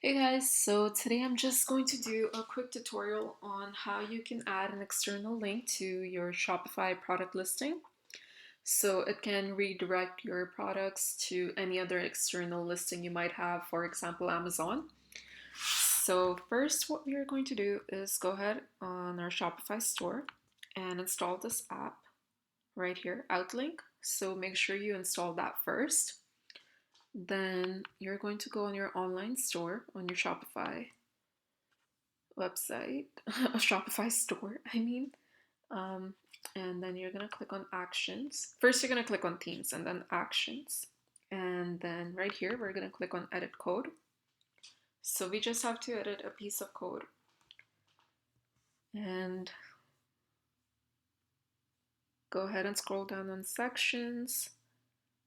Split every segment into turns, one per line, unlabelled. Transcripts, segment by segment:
Hey guys, so today I'm just going to do a quick tutorial on how you can add an external link to your Shopify product listing. So it can redirect your products to any other external listing you might have, for example, Amazon. So first what we are going to do is go ahead on our Shopify store and install this app right here, Outlink. So make sure you install that first. Then you're going to go on your online store on your Shopify website, a Shopify store, I mean. Um, and then you're going to click on actions. First, you're going to click on themes and then actions. And then right here, we're going to click on edit code. So we just have to edit a piece of code. And go ahead and scroll down on sections,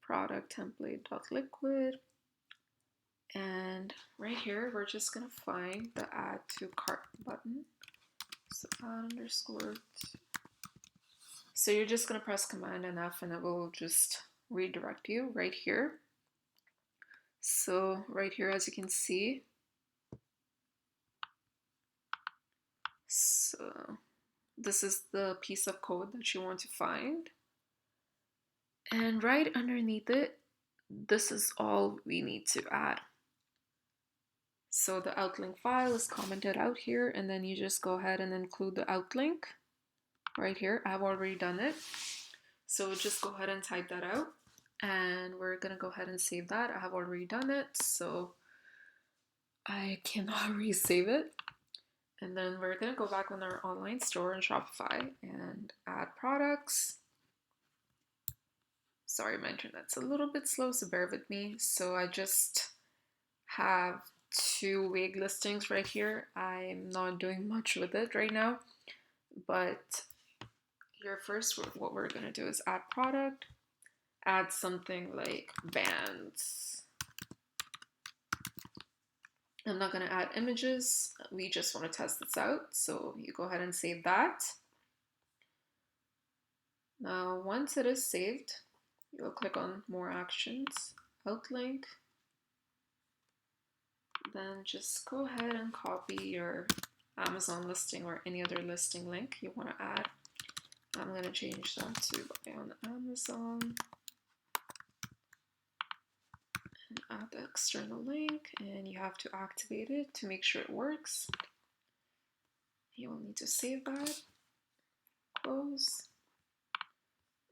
product template.liquid. And right here, we're just going to find the add to cart button. So add underscore. So you're just going to press Command and F and it will just redirect you right here. So right here, as you can see, so this is the piece of code that you want to find. And right underneath it, this is all we need to add. So the outlink file is commented out here, and then you just go ahead and include the outlink right here. I've already done it. So just go ahead and type that out. And we're going to go ahead and save that. I have already done it, so I cannot resave it. And then we're going to go back on our online store in Shopify and add products. Sorry, my internet's a little bit slow, so bear with me. So I just have two wig listings right here. I'm not doing much with it right now, but here first, what we're going to do is add product, add something like bands. I'm not going to add images. We just want to test this out. So you go ahead and save that. Now, once it is saved, you'll click on more actions, outlink. Then just go ahead and copy your Amazon listing or any other listing link you want to add. I'm going to change that to buy on Amazon. And add the external link, and you have to activate it to make sure it works. You will need to save that, close.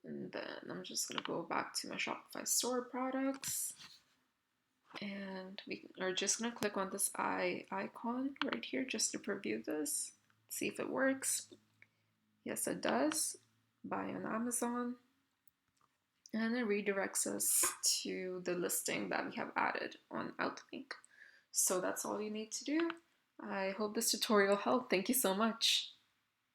And then I'm just going to go back to my Shopify store products. And we are just going to click on this eye icon right here just to preview this. See if it works. Yes, it does. Buy on Amazon. And it redirects us to the listing that we have added on Outlink. So that's all you need to do. I hope this tutorial helped. Thank you so much.